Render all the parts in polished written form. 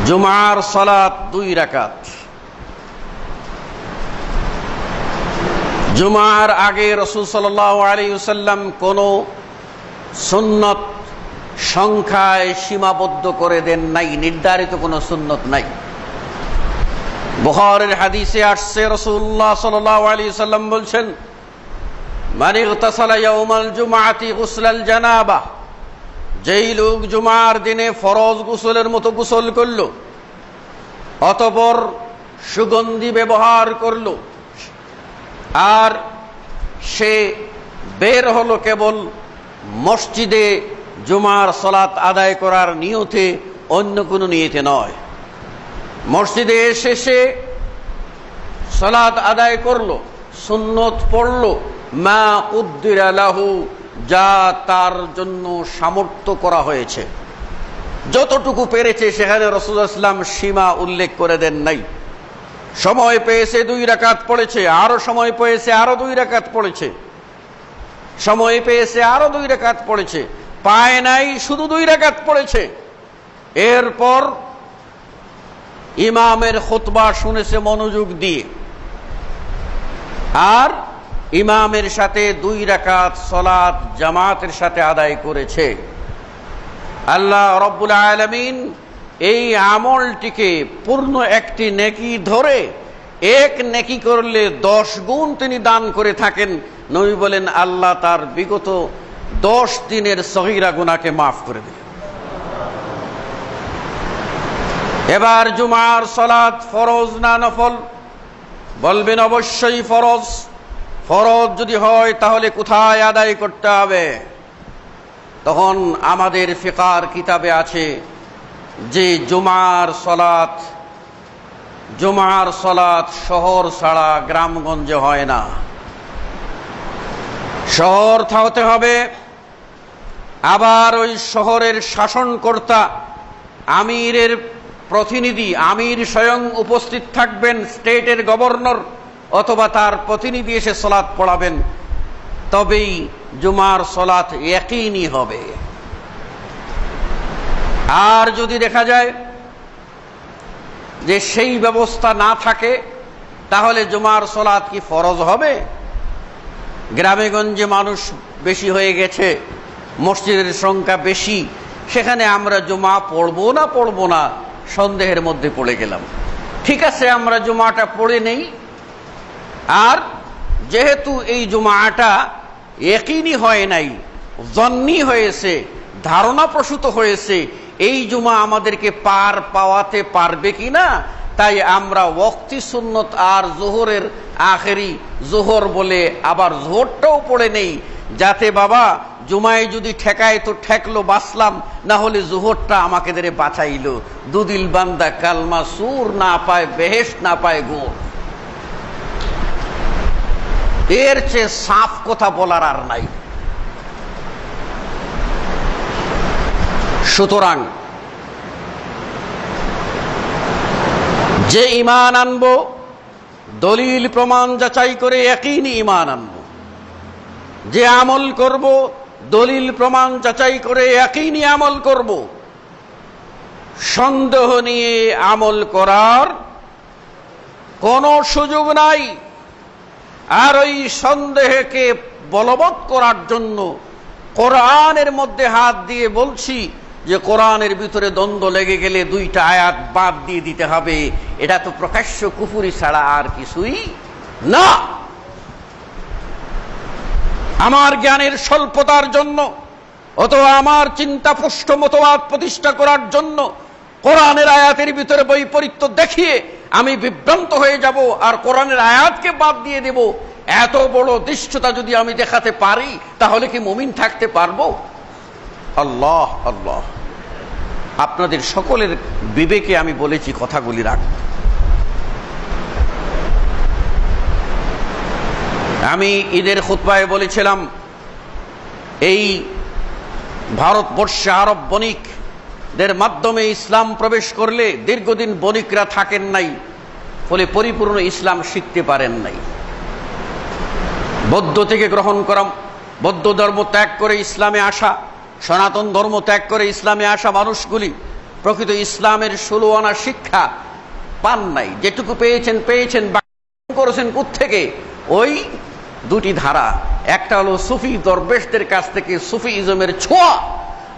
জুমার সালাত 2 রাকাত। জুমার আগে রাসূল সাল্লাল্লাহু আলাইহি ওয়াসাল্লাম কোনো সুন্নত সংখ্যায় সীমাবদ্ধ করে দেন নাই, নির্ধারিত কোনো সুন্নত নাই। বুখারীর হাদিসে আসছে রাসূলুল্লাহ সাল্লাল্লাহু আলাইহি ওয়াসাল্লাম বলছেন, মান ইগতাসালা ইয়াউমাল জুমআতি গুসলাল জানাবা, যেই লোক জুমার দিনে ফরজ গোসলের মতো গোসল করল, অতঃপর সুগন্ধি ব্যবহার করল, আর সে বের হলো কেবল মসজিদে জুমার সালাত আদায় করার নিয়তে, অন্য কোনো নিয়তে নয়। মসজিদে এসে সে সালাত আদায় করলো, সুন্নত পড়লো, মা কুদ্দিরা লাহু, যা তার জন্য সামর্থ্য করা হয়েছে, যতটুকু পেরেছে। সেখানে রাসূলুল্লাহ সাল্লাল্লাহু আলাইহি ওয়াসাল্লাম সীমা উল্লেখ করে দেন নাই। সময় পেয়েছে 2 রাকাত পড়েছে, আরো সময় পেয়েছে আরো 2 রাকাত পড়েছে, সময় পেয়েছে আরো 2 রাকাত পড়েছে, পায় নাই শুধু 2 রাকাত পড়েছে। এরপর ইমামের খুতবা শুনেছে মনোযোগ দিয়ে, আর ইমামের সাথে 2 রাকাত সালাত জামাতের সাথে আদায় করেছে। আল্লাহ রাব্বুল আলামিন এই আমলটিকে পূর্ণ একটি নেকি ধরে, এক নেকি করলে 10 গুণ তিনি দান করে থাকেন। নবী বলেন, আল্লাহ তার বিগত 10 দিনের সগীরা গুনাহকে মাফ করে দিলেন। এবার জুমার সালাত ফরজ না নফল? বলবেন অবশ্যই ফরজ। ফরজ যদি হয় তাহলে কোথায় আদায় করতে হবে? তখন আমাদের ফিকার কিতাবে আছে যে জুমার সালাত শহর ছাড়া গ্রামগঞ্জে হয় না, শহর হতে হবে। আবার ওই শহরের শাসনকর্তা, আমিরের প্রতিনিধি, আমির স্বয়ং উপস্থিত থাকবেন, স্টেটের গভর্নর অথবা তার প্রতিনিধি এসে সালাত পড়াবেন, তবেই জুমার সালাত ইয়াকিনি হবে। আর যদি দেখা যায় যে সেই ব্যবস্থা না থাকে, তাহলে জুমার সালাত কি ফরজ হবে? গ্রামে গঞ্জে মানুষ বেশি হয়ে গেছে, মসজিদের সংখ্যা বেশি, সেখানে আমরা জুমা পড়বো না সন্দেহের মধ্যে পড়ে গেলাম। ঠিক আছে, আমরা জুমাটা পড়ে নেই। আর যেহেতু এই জুমাটা ইয়াকিনি হয় নাই, জন্নি হয়েছে, ধারণা প্রসূত হয়েছে, এই জুমা আমাদেরকে পার পাওয়াতে পারবে কিনা, তাই আমরা ওয়াক্তি সুন্নত আর জোহরের আখেরি জোহর বলে আবার জোহরটাও পড়ে নেই, যাতে বাবা জুমায় যদি ঠেকায় তো ঠেকলো, বাঁচলাম, না হলে জোহরটা আমাকে ধরে বাঁচাইলো। দুদিল বান্দা কালমা সুর না পায়, বেহেশত না পায় গোর। এর চেয়ে সাফ কথা বলার আর নাই। সুতরাং যে ঈমান আনবো, দলিল প্রমাণ যাচাই করে ইয়াকিনি ঈমান আনবো। যে আমল করব, দলিল প্রমাণ যাচাই করে ইয়াকিনি আমল করব। সন্দেহ নিয়ে আমল করার কোনো সুযোগ নাই। আর ওই সন্দেহকে বলবৎ করার জন্য কোরআনের মধ্যে হাত দিয়ে বলছি যে কোরআনের ভিতরে দ্বন্দ্ব লেগে গেলে 2টা আয়াত বাদ দিয়ে দিতে হবে, এটা তো প্রকাশ্য কুফরি ছাড়া আর কিছুই না। আমার জ্ঞানের স্বল্পতার জন্য অথবা আমার চিন্তাপুষ্ট মতবাদ প্রতিষ্ঠা করার জন্য কোরআনের আয়াতের ভিতরে বৈপরীত্য দেখিয়ে আমি বিভ্রান্ত হয়ে যাব আর কোরআনের আয়াতকে বাদ দিয়ে দেব, এত বড় দৃষ্টতা যদি আমি দেখাতে পারি, তাহলে কি মুমিন থাকতে পারবো? আল্লাহ আল্লাহ, আপনাদের সকলের বিবেকে আমি বলেছি কথাগুলি রাখ। আমি ঈদের খুতবায় বলেছিলাম, এই ভারতবর্ষে আরব বণিকদের মাধ্যমে ইসলাম প্রবেশ করলে দীর্ঘদিন বণিকরা থাকেন নাই, ফলে পরিপূর্ণ ইসলাম শিখতে পারেন নাই। বৌদ্ধ থেকে গ্রহণ করা, বৌদ্ধ ধর্ম ত্যাগ করে ইসলামে আসা, সনাতন ধর্ম ত্যাগ করে ইসলামে আসা মানুষগুলি প্রকৃত ইসলামের 16 আনা শিক্ষা পান নাই। যেটুকু পেয়েছেন করেছেন কোত্থেকে? ওই দুটি ধারা, একটা হলো সুফি দরবেশদের কাছ থেকে সুফি ইজমের ছোঁয়া,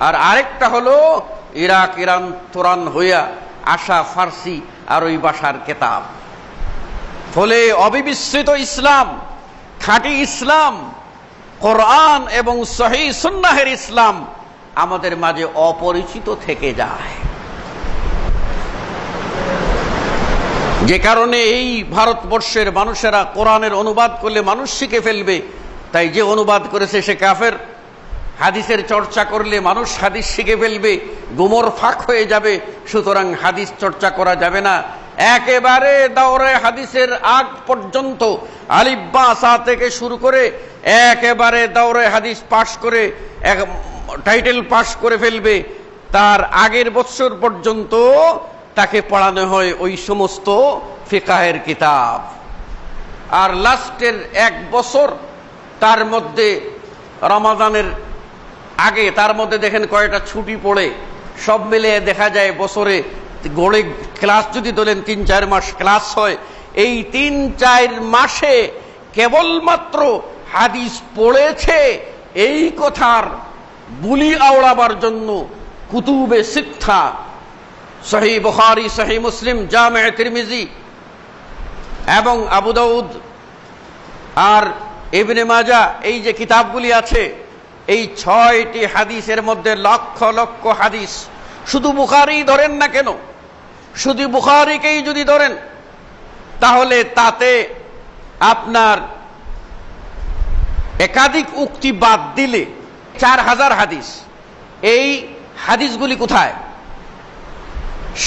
আর আরেকটা হলো ইরাক ইরান তুরান হইয়া আসা ফার্সি আর ওই ভাষার কেতাব। ফলে অবিমিশ্রিত ইসলাম, খাঁটি ইসলাম, কোরআন এবং সহিহ সুন্নাহের ইসলাম আমাদের মাঝে অপরিচিত থেকে যায়। যে কারণে এই ভারতবর্ষের মানুষেরা কোরআনের অনুবাদ করলে মানুষ শিখে ফেলবে, তাই যে অনুবাদ করেছে সে কাফের। হাদিসের চর্চা করলে মানুষ হাদিস শিখে ফেলবে, গুমর ফাঁক হয়ে যাবে, সুতরাং হাদিস চর্চা করা যাবে না। একেবারে দাওরে হাদিসের আগ পর্যন্ত আলিফ বা সা থেকে শুরু করে একেবারে দাওরে হাদিস পাশ করে টাইটেল পাশ করে ফেলবে, তার আগের বছর পর্যন্ত তাকে পড়ানো হয় ওই সমস্ত ফিকাহের কিতাব। আর লাস্টের 1 বছর তার মধ্যে রমাদানের আগে তার মধ্যে দেখেন কয়টা ছুটি পড়ে, সব মিলিয়ে দেখা যায় বছরে গড়ে ক্লাস যদি ধরেন 3-4 মাস ক্লাস হয়, এই 3-4 মাসে কেবলমাত্র হাদিস পড়েছে এই কথার বুলি আওড়াবার জন্য কুতুবে সিত্তা, সহিহ বুখারী, সহিহ মুসলিম, জামে তিরমিজি এবং আবু দাউদ আর ইবনে মাজাহ, এই যে কিতাবগুলি আছে, এই 6টি হাদিসের মধ্যে লক্ষ লক্ষ হাদিস। শুধু বুখারী ধরেন না কেন, শুধু বুখারীকেই যদি ধরেন তাহলে তাতে আপনার একাধিক উক্তি বাদ দিলে 4000 হাদিস। এই হাদিসগুলি কোথায়?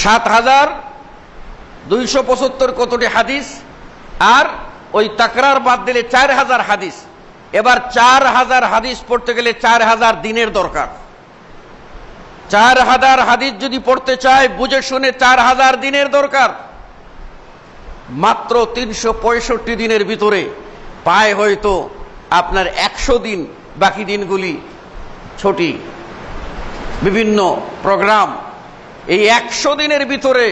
7275 কতটি হাদিস, আর ওই তাকরার বাদ দিলে 4000 হাদিস। এবার 4000 হাদিস পড়তে গেলে 4000 দিনের দরকার। 4000 হাদিস যদি পড়তে চায় বুঝে শুনে 4000 দিনের দরকার। মাত্র 365 দিনের ভিতরে পায় হয়তো আপনার 100 দিন, বাকি দিনগুলি ছুটি, বিভিন্ন প্রোগ্রাম। এই 100 দিনের ভিতরে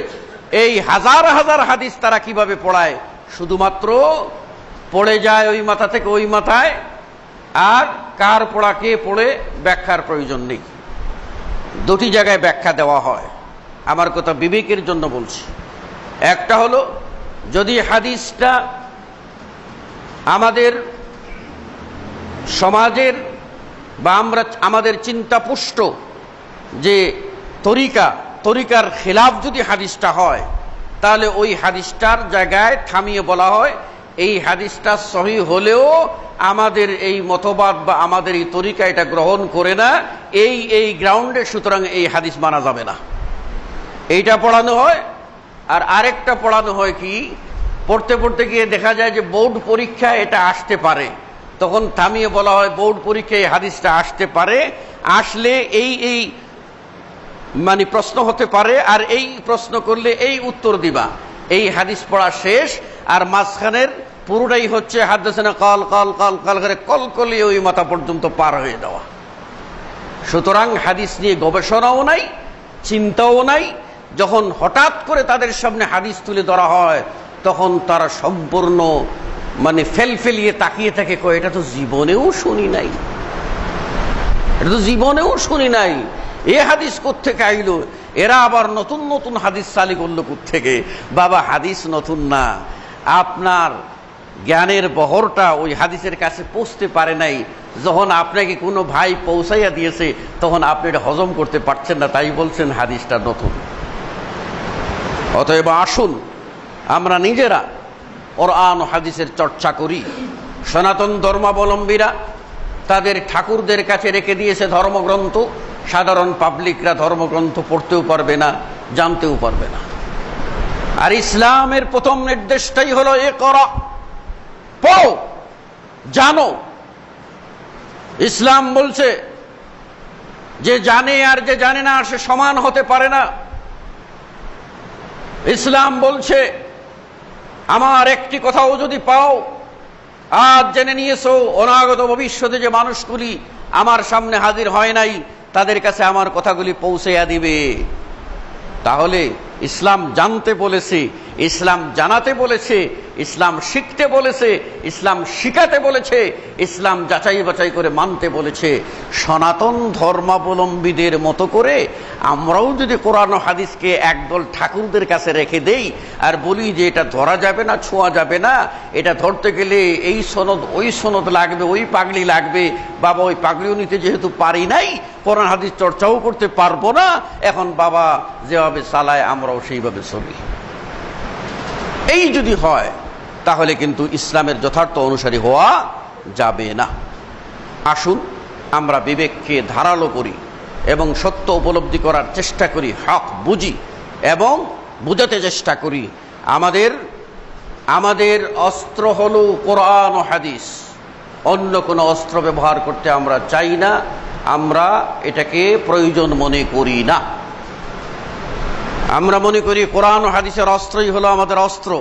এই হাজার হাজার হাদিস তারা কিভাবে পড়ায়? শুধুমাত্র পড়ে যায় ওই মাথা থেকে ওই মাথায়, আর কার পড়া কে পড়ে ব্যাখ্যার প্রয়োজন নেই। দুটি জায়গায় ব্যাখ্যা দেওয়া হয়, আমার কথা বিবেকের জন্য বলছি। একটা হলো যদি হাদিসটা আমাদের সমাজের বা আমাদের চিন্তাপুষ্ট যে তরিকার খেলাফ যদি হাদিসটা হয়, তাহলে ওই হাদিসটার জায়গায় থামিয়ে বলা হয় এই হাদিসটা সহিহ হলেও আমাদের এই মতবাদ বা আমাদের এই তরিকা এটা গ্রহণ করে না, এই গ্রাউন্ডে, সুতরাং এই হাদিস মানা যাবে না। এইটা পড়ানো হয়। আর আরেকটা পড়ানো হয় কি, পড়তে পড়তে গিয়ে দেখা যায় যে বোর্ড পরীক্ষায় এটা আসতে পারে, তখন থামিয়ে বলা হয় বোর্ড পরীক্ষায় এই হাদিসটা আসতে পারে, আসলে এই মানে প্রশ্ন হতে পারে, আর এই প্রশ্ন করলে এই উত্তর দিবা। এই হাদিস পড়া শেষ, আর মাঝখানের পুরোটাই হচ্ছে হাদাসানা কাল কাল কাল কাল করে কলকলিয়ে ওই মাথা পর্যন্ত পার হয়ে যাওয়া। সুতরাং হাদিস নিয়ে গবেষণাও নাই, চিন্তাও নাই। যখন হঠাৎ করে তাদের সামনে হাদিস তুলে ধরা হয়, তখন তারা সম্পূর্ণ মানে ফেলফেলিয়ে তাকিয়ে থাকে, কয় এটা তো জীবনেও শুনি নাই, এটা তো জীবনেও শুনি নাই, এ হাদিস কোত্থেকে আইলো? এরা আবার নতুন নতুন হাদিস চালি করলো কোত্থেকে? বাবা, হাদিস নতুন না, আপনার জ্ঞানের বহরটা ওই হাদিসের কাছে পৌঁছতে পারে নাই। যখন আপনাকে কোনো ভাই পৌঁছাইয়া দিয়েছে, তখন আপনি এটা হজম করতে পারছেন না, তাই বলছেন হাদিসটা নতুন। অতএব আসুন আমরা নিজেরা কোরআন ও হাদিসের চর্চা করি। সনাতন ধর্মাবলম্বীরা তাদের ঠাকুরদের কাছে রেখে দিয়েছে ধর্মগ্রন্থ, সাধারণ পাবলিকরা ধর্মগ্রন্থ পড়তেও পারবে না, জানতেও পারবে না। আর ইসলামের প্রথম নির্দেশটাই হলো ইকরা, পড়ো, জানো। ইসলাম বলছে যে জানে আর যে জানে না সে সমান হতে পারে না। ইসলাম বলছে আমার একটি কথাও যদি পাও, আজ জেনে নিয়েছো, অনাগত ভবিষ্যতে যে মানুষগুলি আমার সামনে হাজির হয় নাই, তাদের কাছে আমার কথাগুলি পৌঁছাইয়া দিবে। তাহলে ইসলাম জানতে বলেছে, ইসলাম জানাতে বলেছে, ইসলাম শিখতে বলেছে, ইসলাম শিখাতে বলেছে, ইসলাম যাচাই বাছাই করে মানতে বলেছে। সনাতন ধর্মাবলম্বীদের মতো করে আমরাও যদি কোরআন ও হাদিসকে একদল ঠাকুরদের কাছে রেখে দেই আর বলি যে এটা ধরা যাবে না, ছোঁয়া যাবে না, এটা ধরতে গেলে এই সনদ ওই সনদ লাগবে, ওই পাগড়ি লাগবে, বাবা ওই পাগড়িও নিতে যেহেতু পারি নাই, কোরআন হাদিস চর্চাও করতে পারবো না, এখন বাবা যেভাবে চালায় আমরাও সেইভাবে চলি, এই যদি হয় তাহলে কিন্তু ইসলামের যথার্থ অনুসারী হওয়া যাবে না। আসুন আমরা বিবেককে ধারালো করি এবং সত্য উপলব্ধি করার চেষ্টা করি, হক বুঝি এবং বুঝাতে চেষ্টা করি। আমাদের অস্ত্র হলো কোরআন ও হাদিস, অন্য কোনো অস্ত্র ব্যবহার করতে আমরা চাই না, আমরা এটাকে প্রয়োজন মনে করি না। আমরা মনে করি কোরআন ও হাদিসের অস্ত্রই হলো আমাদের অস্ত্র।